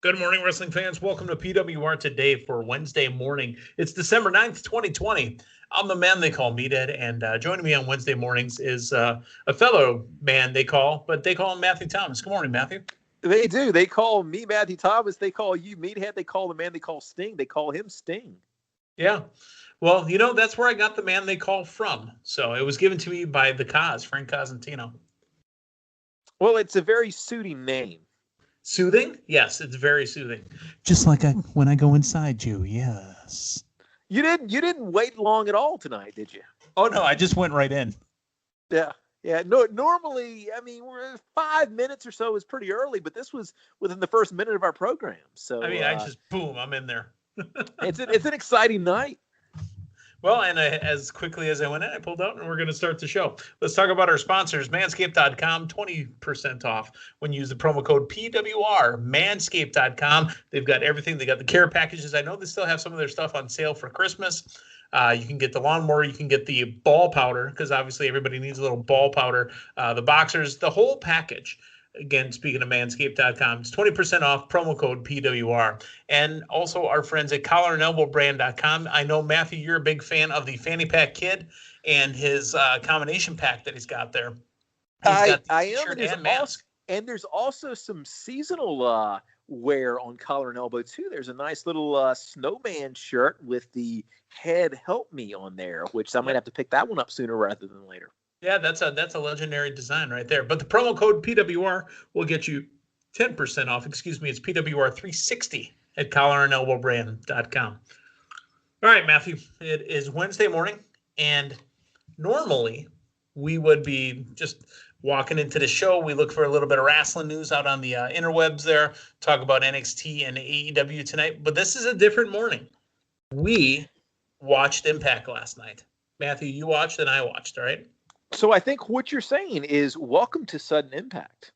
Good morning, wrestling fans. Welcome to PWR Today for Wednesday morning. It's December 9th, 2020. I'm the man they call Meathead, and joining me on Wednesday mornings is a fellow man they call him Matthew Thomas. Good morning, Matthew. They do. They call me Matthew Thomas. They call you Meathead. They call the man they call Sting. They call him Sting. Yeah. Well, that's where I got the man they call from. So it was given to me by the Cos, Frank Cosentino. Well, it's a very soothing name. Soothing? Yes, it's very soothing. Just like when I go inside you, yes. You didn't wait long at all tonight, did you? Oh no, I just went right in. Yeah. No, normally, we're 5 minutes or so is pretty early, but this was within the first minute of our program. So I just I'm in there. It's an exciting night. Well, and as quickly as I went in, I pulled out, and we're going to start the show. Let's talk about our sponsors, Manscaped.com, 20% off when you use the promo code PWR, Manscaped.com. They've got everything. They got the care packages. I know they still have some of their stuff on sale for Christmas. You can get the lawnmower. You can get the ball powder, because obviously everybody needs a little ball powder. The boxers, the whole package. Again, speaking of Manscaped.com, it's 20% off, promo code PWR. And also our friends at collarandelbowbrand.com. I know, Matthew, you're a big fan of the Fanny Pack Kid and his combination pack that he's got there. I am, and there's also some seasonal wear on Collar and Elbow, too. There's a nice little snowman shirt with the head help me on there, which I might have to pick that one up sooner rather than later. Yeah, that's a legendary design right there. But the promo code PWR will get you 10% off. Excuse me, it's PWR 360 at collarandelbowbrand.com. All right, Matthew, it is Wednesday morning, and normally we would be just walking into the show. We look for a little bit of wrestling news out on the interwebs there, talk about NXT and AEW tonight. But this is a different morning. We watched Impact last night. Matthew, you watched and I watched, all right? So I think what you're saying is welcome to Sudden Impact.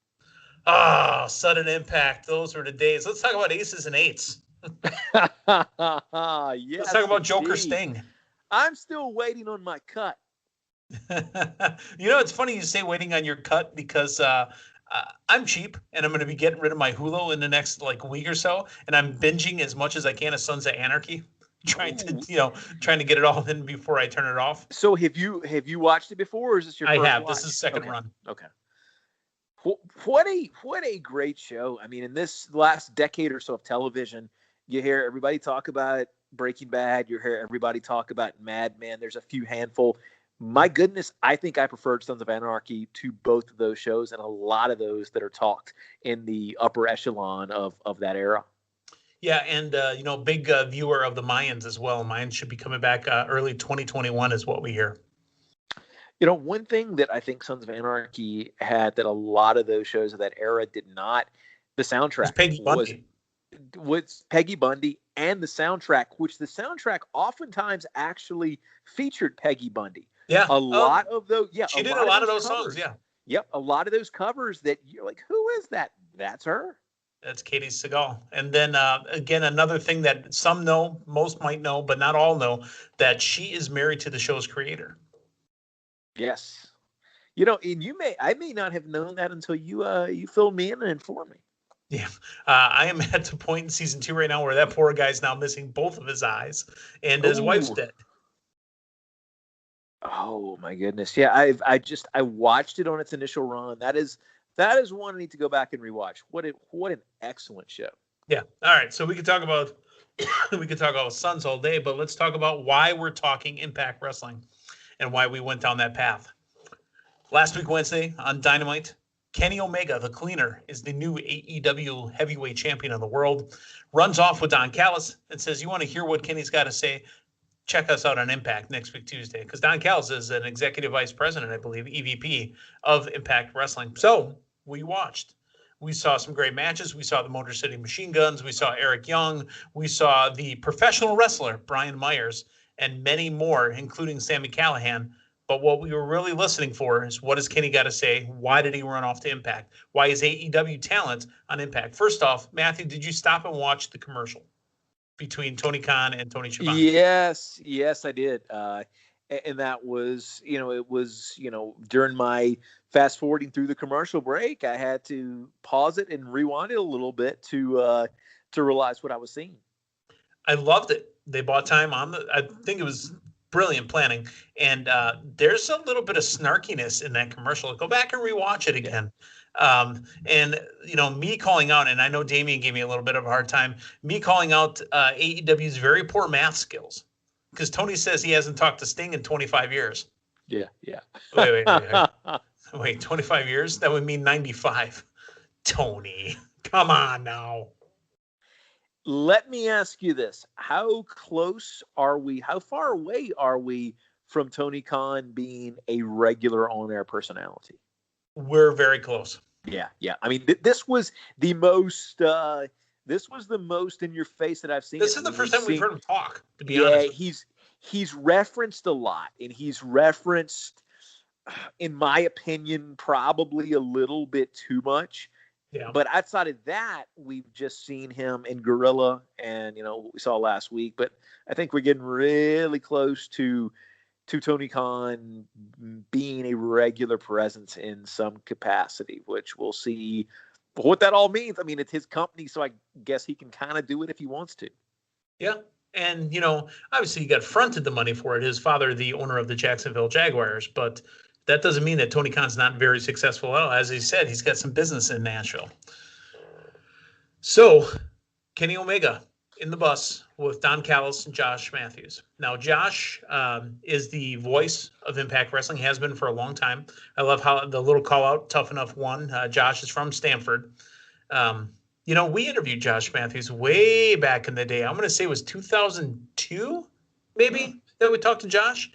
Ah, Sudden Impact. Those were the days. Let's talk about aces and eights. Yes, let's talk about Joker Sting. I'm still waiting on my cut. It's funny you say waiting on your cut, because I'm cheap and I'm going to be getting rid of my Hulu in the next week or so, and I'm binging as much as I can of Sons of Anarchy. Trying to get it all in before I turn it off. So have you watched it before, or is this your first I have. watch? This is second run. Okay. What a great show. In this last decade or so of television, you hear everybody talk about Breaking Bad. You hear everybody talk about Mad Men. There's a few handful. My goodness, I think I preferred Sons of Anarchy to both of those shows, and a lot of those that are talked in the upper echelon of that era. Yeah, and, big viewer of the Mayans as well. Mayans should be coming back early 2021 is what we hear. One thing that I think Sons of Anarchy had that a lot of those shows of that era did not, the soundtrack was Peggy Bundy, and the soundtrack, which the soundtrack oftentimes actually featured Peggy Bundy. Yeah. A lot of those. Yeah. She did a lot of those songs, yeah. Yep. A lot of those covers that you're like, who is that? That's her. That's Katie Seagal. And then, again, another thing that some know, most might know, but not all know, that she is married to the show's creator. Yes. And I may not have known that until you filled me in and informed me. Yeah. I am at the point in season 2 right now where that poor guy's now missing both of his eyes, and his wife's dead. Oh my goodness. Yeah. I watched it on its initial run. That is one I need to go back and rewatch. What an excellent show. Yeah. All right. So we could talk about Sons all day, but let's talk about why we're talking Impact Wrestling and why we went down that path. Last week, Wednesday, on Dynamite, Kenny Omega, the Cleaner, is the new AEW heavyweight champion of the world. Runs off with Don Callis and says, you want to hear what Kenny's got to say? Check us out on Impact next week, Tuesday, because Don Callis is an executive vice president, I believe, EVP of Impact Wrestling. So we watched. We saw some great matches. We saw the Motor City Machine Guns. We saw Eric Young. We saw the professional wrestler, Brian Myers, and many more, including Sami Callihan. But what we were really listening for is, what does Kenny got to say? Why did he run off to Impact? Why is AEW talent on Impact? First off, Matthew, did you stop and watch the commercial between Tony Khan and Tony Schiavone? Yes, I did. And that was, it was, during my fast forwarding through the commercial break, I had to pause it and rewind it a little bit to realize what I was seeing. I loved it. They bought time on I think it was brilliant planning. And there's a little bit of snarkiness in that commercial. Go back and rewatch it again. And me calling out, and I know Damian gave me a little bit of a hard time, me calling out AEW's very poor math skills. Because Tony says he hasn't talked to Sting in 25 years. Yeah. Wait, 25 years? That would mean 95. Tony, come on now. Let me ask you this. How close are we? How far away are we from Tony Khan being a regular on-air personality? We're very close. Yeah. I mean, this was the most in your face that I've seen. This is the first time we've heard him talk, to be honest. Yeah, he's referenced a lot, and he's referenced, in my opinion, probably a little bit too much. Yeah. But outside of that, we've just seen him in Gorilla and, what we saw last week. But I think we're getting really close to Tony Khan being a regular presence in some capacity, which we'll see what that all means. I mean, it's his company, so I guess he can kind of do it if he wants to. Yeah. And, obviously he got fronted the money for it. His father, the owner of the Jacksonville Jaguars. But that doesn't mean that Tony Khan's not very successful at all. As he said, he's got some business in Nashville. So, Kenny Omega in the bus with Don Callis and Josh Matthews. Now, Josh is the voice of Impact Wrestling, has been for a long time. I love how the little call-out, Tough Enough one. Josh is from Stanford. We interviewed Josh Matthews way back in the day. I'm going to say it was 2002, maybe, that we talked to Josh.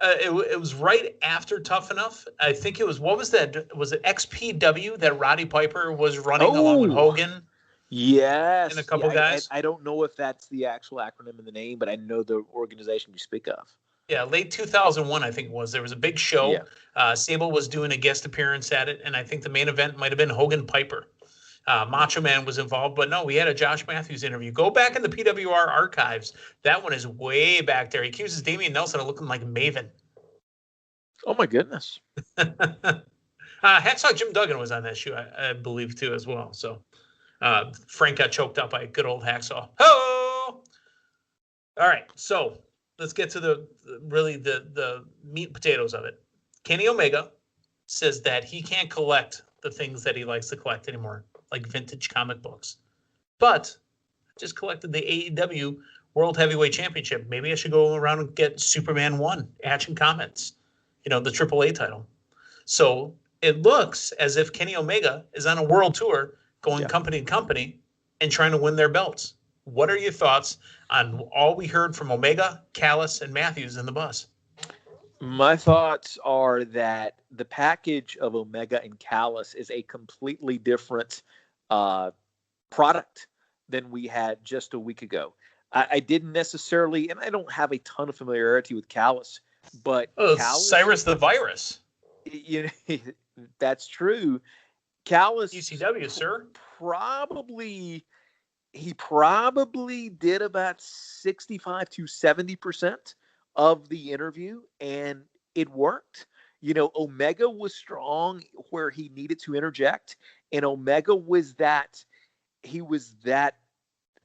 It was right after Tough Enough. I think it was, what was that? Was it XPW that Roddy Piper was running along with Hogan? Yes. And a couple guys? I don't know if that's the actual acronym in the name, but I know the organization you speak of. Yeah, late 2001, I think it was. There was a big show. Yeah. Sable was doing a guest appearance at it, and I think the main event might have been Hogan Piper. Macho Man was involved, but no, we had a Josh Matthews interview. Go back in the PWR archives. That one is way back there. He accuses Damian Nelson of looking like Maven. Oh, my goodness. Hacksaw Jim Duggan was on that show, I believe, too, as well. So Frank got choked up by a good old Hacksaw. Ho! All right, so let's get to the meat and potatoes of it. Kenny Omega says that he can't collect the things that he likes to collect anymore, like vintage comic books. But I just collected the AEW World Heavyweight Championship. Maybe I should go around and get Superman 1, Action Comics, the AAA title. So it looks as if Kenny Omega is on a world tour going company to company and trying to win their belts. What are your thoughts on all we heard from Omega, Callis, and Matthews in the bus? My thoughts are that the package of Omega and Callis is a completely different product than we had just a week ago. I didn't necessarily, and I don't have a ton of familiarity with Callis, but Callis, Cyrus the Virus. That's true. Callis, ECW, sir. He probably did about 65 to 70% of the interview, and it worked. Omega was strong where he needed to interject, and Omega was that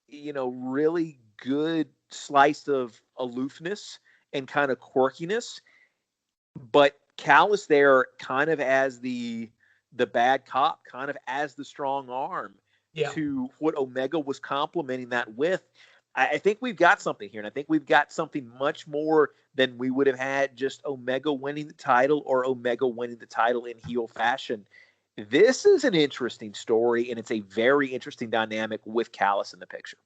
really good slice of aloofness and kind of quirkiness. But Callis there kind of as the bad cop, kind of as the strong arm to what Omega was complimenting that with. I think we've got something here, and I think we've got something much more than we would have had just Omega winning the title or Omega winning the title in heel fashion. This is an interesting story, and it's a very interesting dynamic with Callis in the picture.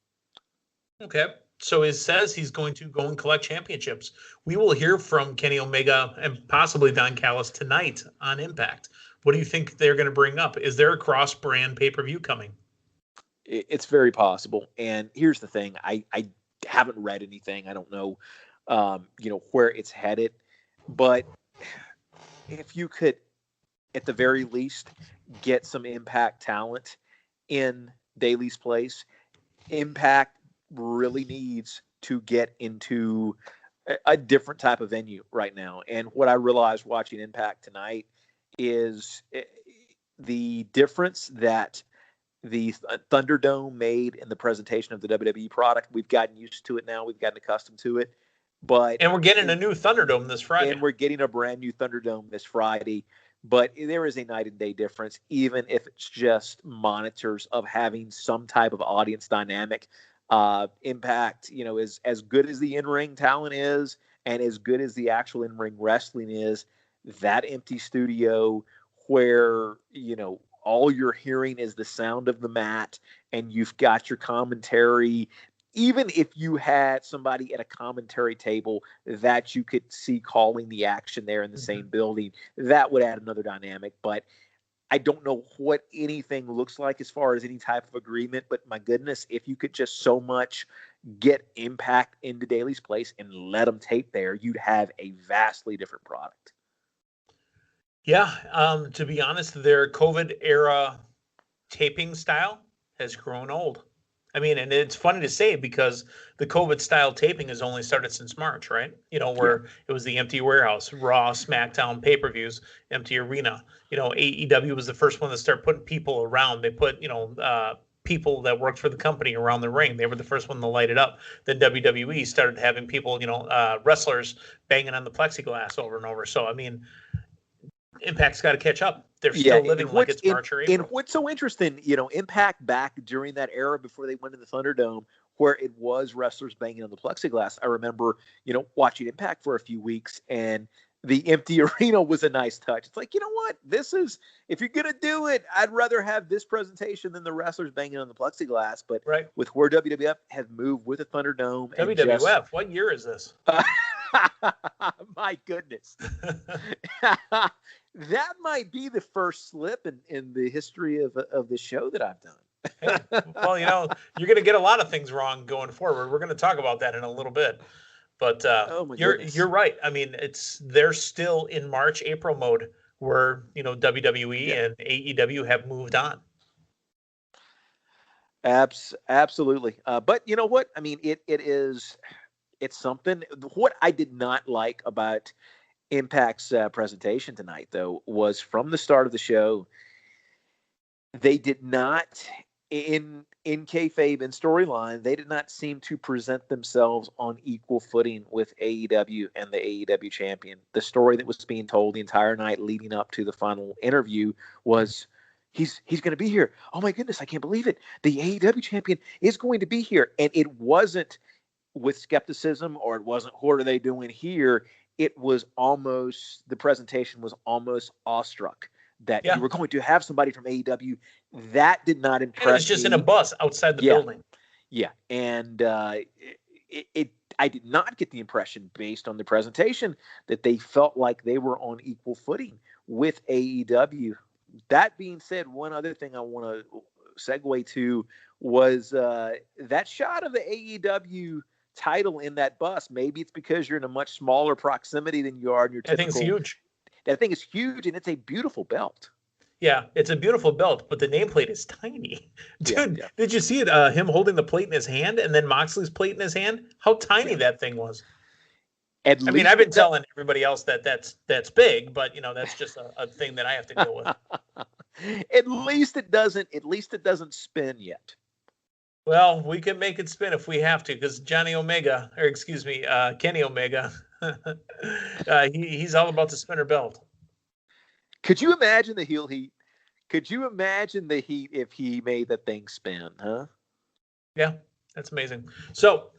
Okay. So it says he's going to go and collect championships. We will hear from Kenny Omega and possibly Don Callis tonight on Impact. What do you think they're going to bring up? Is there a cross-brand pay-per-view coming? It's very possible. And here's the thing. I haven't read anything. I don't know, where it's headed. But if you could, at the very least, get some Impact talent in Dailey's place, Impact really needs to get into a different type of venue right now. And what I realized watching Impact tonight is the difference that the Thunderdome made in the presentation of the WWE product. We've gotten used to it now. We've gotten accustomed to it. And we're getting a new Thunderdome this Friday. And we're getting a brand new Thunderdome this Friday. But there is a night and day difference, even if it's just monitors of having some type of audience dynamic. Impact, is as good as the in-ring talent is, and as good as the actual in-ring wrestling is, that empty studio where, all you're hearing is the sound of the mat, and you've got your commentary. Even if you had somebody at a commentary table that you could see calling the action there in the same building, that would add another dynamic. But I don't know what anything looks like as far as any type of agreement. But my goodness, if you could just so much get Impact into Dailey's place and let them tape there, you'd have a vastly different product. Yeah, to be honest, their COVID era taping style has grown old. I mean, and it's funny to say because the COVID style taping has only started since March, right? Where it was the empty warehouse, Raw, SmackDown, pay-per-views, empty arena. AEW was the first one to start putting people around. They put, people that worked for the company around the ring. They were the first one to light it up. Then WWE started having people, wrestlers banging on the plexiglass over and over. So, I mean, Impact's got to catch up. They're still living like it's March or April. And what's so interesting, Impact back during that era before they went to the Thunderdome, where it was wrestlers banging on the plexiglass. I remember, watching Impact for a few weeks, and the empty arena was a nice touch. It's like, what? If you're going to do it, I'd rather have this presentation than the wrestlers banging on the plexiglass. But with where WWF has moved with the Thunderdome. WWF, what year is this? My goodness. That might be the first slip in the history of the show that I've done. Hey, well, you're going to get a lot of things wrong going forward. We're going to talk about that in a little bit. But you're right. I mean, they're still in March, April mode where, WWE and AEW have moved on. Absolutely. But you know what? I mean, it's something. What I did not like about Impact's presentation tonight, though, was from the start of the show, they did not, in kayfabe and storyline, they did not seem to present themselves on equal footing with AEW and the AEW champion. The story that was being told the entire night leading up to the final interview was, he's going to be here. Oh my goodness, I can't believe it. The AEW champion is going to be here. And it wasn't with skepticism, or it wasn't, what are they doing here? It was almost, the presentation was almost awestruck that you were going to have somebody from AEW. That did not impress me. It was just in a bus outside the building. Yeah. And I did not get the impression, based on the presentation, that they felt like they were on equal footing with AEW. That being said, one other thing I want to segue to was that shot of the AEW title in that bus. Maybe it's because you're in a much smaller proximity than you are in your typical. That thing's huge. That thing is huge, and it's a beautiful belt. Yeah, it's a beautiful belt, but the nameplate is tiny. Dude, did you see it? Him holding the plate in his hand, and then Moxley's plate in his hand? How tiny that thing was. I've been telling everybody else that's big, but that's just a thing that I have to deal with. At least it doesn't spin yet. Well, we can make it spin if we have to, because Kenny Omega, he's all about the spinner belt. Could you imagine the heel heat? Could you imagine the heat if he made the thing spin, huh? Yeah, that's amazing. So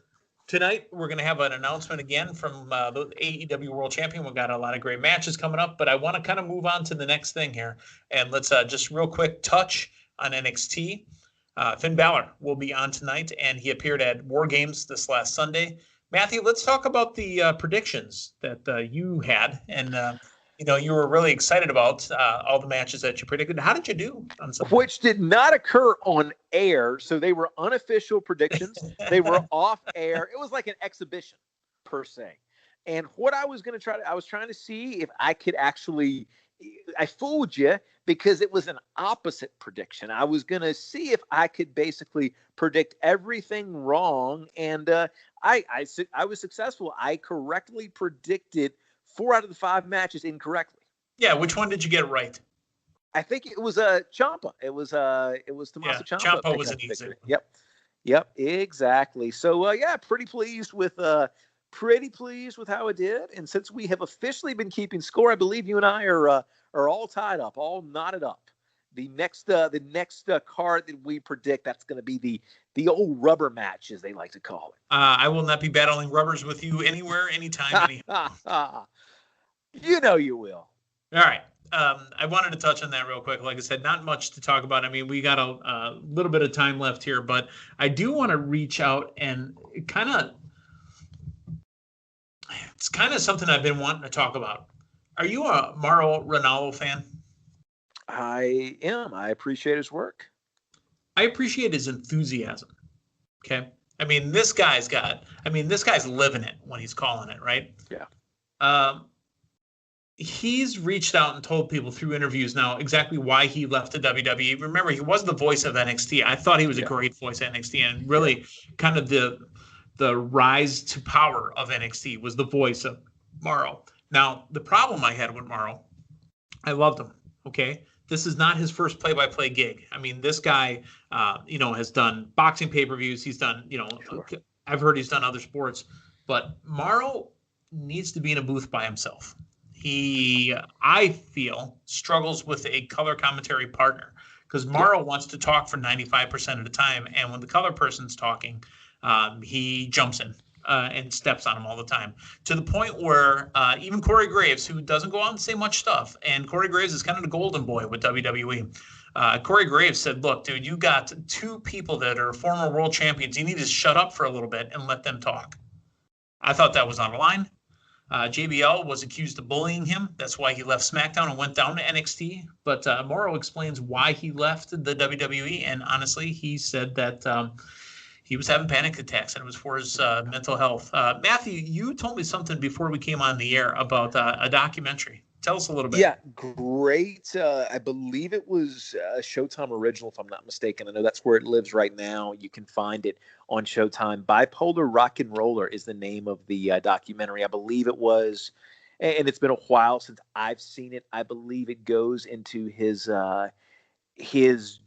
tonight we're going to have an announcement again from the AEW World Champion. We've got a lot of great matches coming up, but I want to kind of move on to the next thing here. And let's just real quick touch on NXT. Finn Balor will be on tonight, and he appeared at War Games this last Sunday. Matthew, let's talk about the predictions that you had, and you were really excited about all the matches that you predicted. How did you do on Sunday? Which did not occur on air, so they were unofficial predictions. They were off air. It was like an exhibition per se. And what I was going to I was trying to see if I could actually. I fooled you because it was an opposite prediction. I was going to see if I could basically predict everything wrong, and I was successful. I correctly predicted 4 out of the 5 matches incorrectly. Yeah, which one did you get right? I think it was Ciampa. It was Tommaso Ciampa. Ciampa was an easy one. Yep, exactly. So pretty pleased with how it did. And since we have officially been keeping score, I believe you and I are all tied up, all knotted up. The next card that we predict, that's going to be the old rubber match, as they like to call it. I will not be battling rubbers with you anywhere, anytime, anyhow. You know you will. All right. I wanted to touch on that real quick. Like I said, not much to talk about. I mean, we got a little bit of time left here, but I do want to reach out and it's kind of something I've been wanting to talk about. Are you a Mauro Ranallo fan? I am. I appreciate his work. I appreciate his enthusiasm. Okay. I mean, this guy's living it when he's calling it, right? Yeah. He's reached out and told people through interviews now exactly why he left the WWE. Remember, he was the voice of NXT. I thought he was a great voice of NXT, and really kind of the rise to power of NXT was the voice of Mauro. Now, the problem I had with Mauro, I loved him. Okay. This is not his first play-by-play gig. I mean, this guy, has done boxing pay-per-views. He's done, I've heard he's done other sports, but Mauro needs to be in a booth by himself. He, I feel, struggles with a color commentary partner because Mauro wants to talk for 95% of the time. And when the color person's talking, he jumps in and steps on him all the time, to the point where even Corey Graves, who doesn't go out and say much stuff, and Corey Graves is kind of the golden boy with WWE. Corey Graves said, look, dude, you got 2 people that are former world champions. You need to shut up for a little bit and let them talk. I thought that was on the line. JBL was accused of bullying him. That's why he left SmackDown and went down to NXT. But Mauro explains why he left the WWE. And honestly, he said that he was having panic attacks and it was for his mental health. Matthew, you told me something before we came on the air about a documentary. Tell us a little bit. Yeah, great. I believe it was a Showtime original, if I'm not mistaken. I know that's where it lives right now. You can find it on Showtime. Bipolar Rock and Roller is the name of the documentary. I believe it was, and it's been a while since I've seen it. I believe it goes into his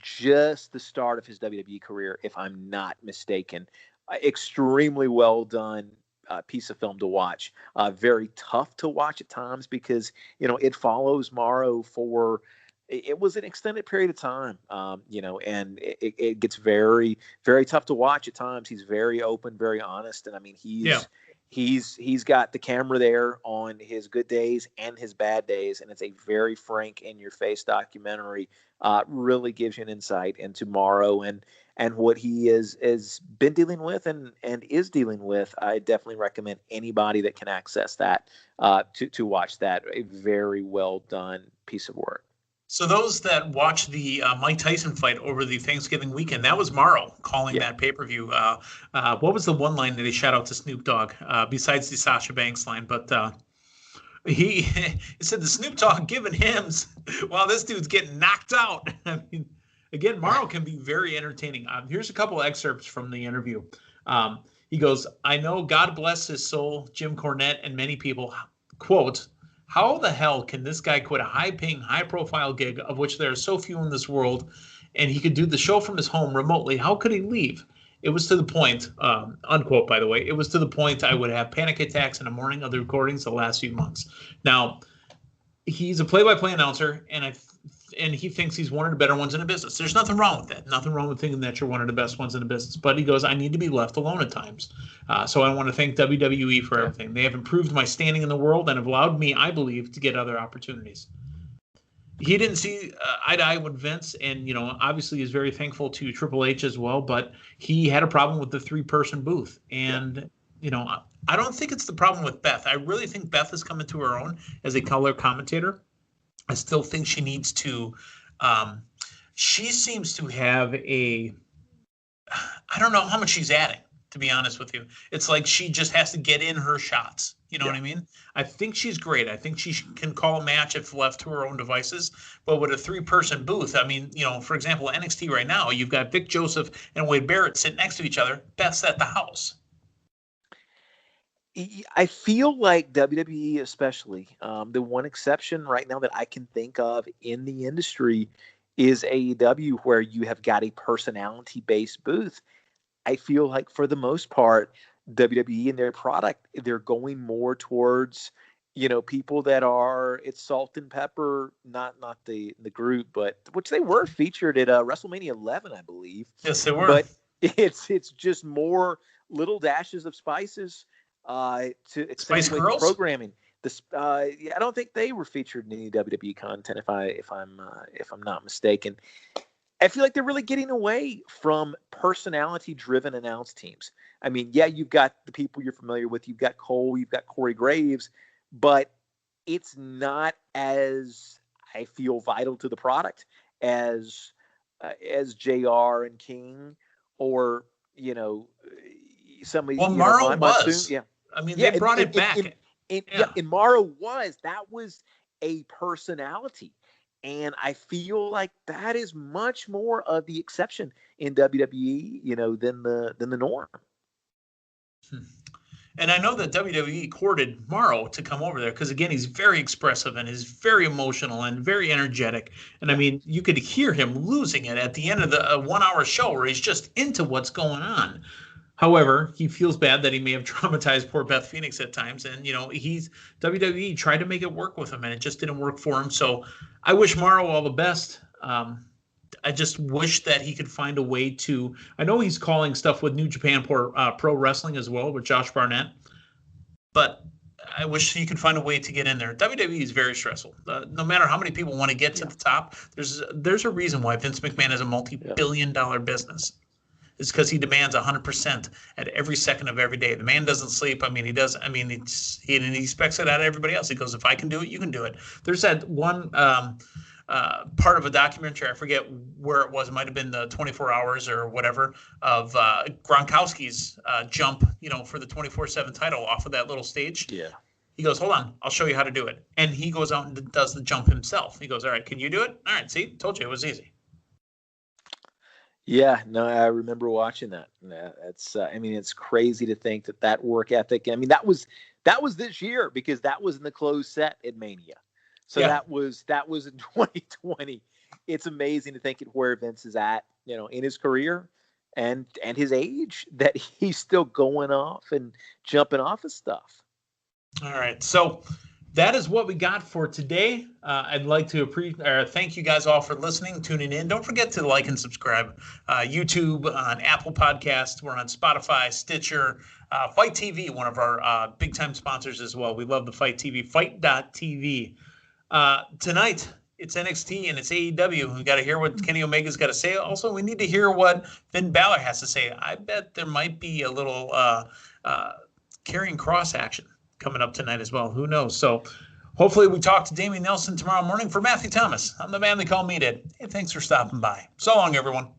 just the start of his WWE career, if I'm not mistaken. Extremely well done. Piece of film to watch. Very tough to watch at times because it follows Mauro for it was an extended period of time. And it gets very, very tough to watch at times. He's very open, very honest, and I mean he's got the camera there on his good days and his bad days, and it's a very frank, in your face documentary. Really gives you an insight into Mauro and what he has been dealing with and is dealing with. I definitely recommend anybody that can access that to watch that. A very well done piece of work. So those that watched the Mike Tyson fight over the Thanksgiving weekend, that was Mauro calling that pay-per-view. What was the one line that he shout out to Snoop Dogg besides the Sasha Banks line? But he said the Snoop Dogg giving hymns while this dude's getting knocked out. I mean, again, Mauro can be very entertaining. Here's a couple excerpts from the interview. He goes, I know, God bless his soul, Jim Cornette and many people, quote, how the hell can this guy quit a high-paying, high-profile gig, of which there are so few in this world, and he could do the show from his home remotely? How could he leave? It was to the point, unquote, by the way, it was to the point I would have panic attacks in the morning of the recordings the last few months. Now, he's a play-by-play announcer, and he thinks he's one of the better ones in the business. There's nothing wrong with that. Nothing wrong with thinking that you're one of the best ones in the business. But he goes, I need to be left alone at times. So I want to thank WWE for everything. They have improved my standing in the world and have allowed me, I believe, to get other opportunities. He didn't see eye to eye with Vince, and obviously is very thankful to Triple H as well. But he had a problem with the 3-person booth, and I don't think it's the problem with Beth. I really think Beth is coming to her own as a color commentator. I still think she needs to. She seems to have I don't know how much she's adding, to be honest with you. It's like she just has to get in her shots. You know what I mean? I think she's great. I think she can call a match if left to her own devices. But with a 3-person booth, I mean, for example, NXT right now, you've got Vic Joseph and Wade Barrett sitting next to each other. Best at the house. I feel like WWE, especially, the one exception right now that I can think of in the industry is AEW, where you have got a personality-based booth. I feel like for the most part, WWE and their product, they're going more towards, people that are, it's salt and pepper, not the group, but which they were featured at WrestleMania 11, I believe. Yes, they were. But it's just more little dashes of spices to accentuate the programming. I don't think they were featured in any WWE content, if I'm not mistaken. I feel like they're really getting away from personality-driven announce teams. I mean, yeah, you've got the people you're familiar with. You've got Cole, you've got Corey Graves, but it's not as, I feel, vital to the product as JR and King or, somebody. Well, Mauro was. Yeah. I mean, they brought it back. And Mauro was a personality. And I feel like that is much more of the exception in WWE, than the norm. And I know that WWE courted Mauro to come over there because, again, he's very expressive and is very emotional and very energetic. And, I mean, you could hear him losing it at the end of the 1-hour show where he's just into what's going on. However, he feels bad that he may have traumatized poor Beth Phoenix at times. And, WWE tried to make it work with him, and it just didn't work for him. So I wish Mauro all the best. I just wish that he could find a way to – I know he's calling stuff with New Japan Pro Wrestling as well with Josh Barnett. But I wish he could find a way to get in there. WWE is very stressful. No matter how many people want to get to the top, there's a reason why Vince McMahon is a multi-billion-dollar business. It's because he demands 100% at every second of every day. The man doesn't sleep. I mean, he does. I mean, he expects it out of everybody else. He goes, if I can do it, you can do it. There's that one part of a documentary, I forget where it was. It might have been the 24 Hours or whatever, of Gronkowski's jump, for the 24/7 title off of that little stage. Yeah. He goes, hold on, I'll show you how to do it. And he goes out and does the jump himself. He goes, all right, can you do it? All right, see, told you it was easy. Yeah, no, I remember watching that. It's, it's crazy to think that work ethic. I mean, that was this year because that was in the closed set at Mania. So that was in 2020. It's amazing to think where Vince is at, in his career and his age, that he's still going off and jumping off of stuff. All right, so that is what we got for today. I'd like to thank you guys all for listening, tuning in. Don't forget to like and subscribe. YouTube, on Apple Podcasts. We're on Spotify, Stitcher, Fight TV, one of our big-time sponsors as well. We love the Fight TV, fight.tv. Tonight, it's NXT and it's AEW. We got to hear what Kenny Omega's got to say. Also, we need to hear what Finn Balor has to say. I bet there might be a little Karrion Kross action coming up tonight as well. Who knows? So hopefully we talk to Damian Nelson tomorrow morning. For Matthew Thomas, I'm the man they call Meathead. Hey, thanks for stopping by. So long, everyone.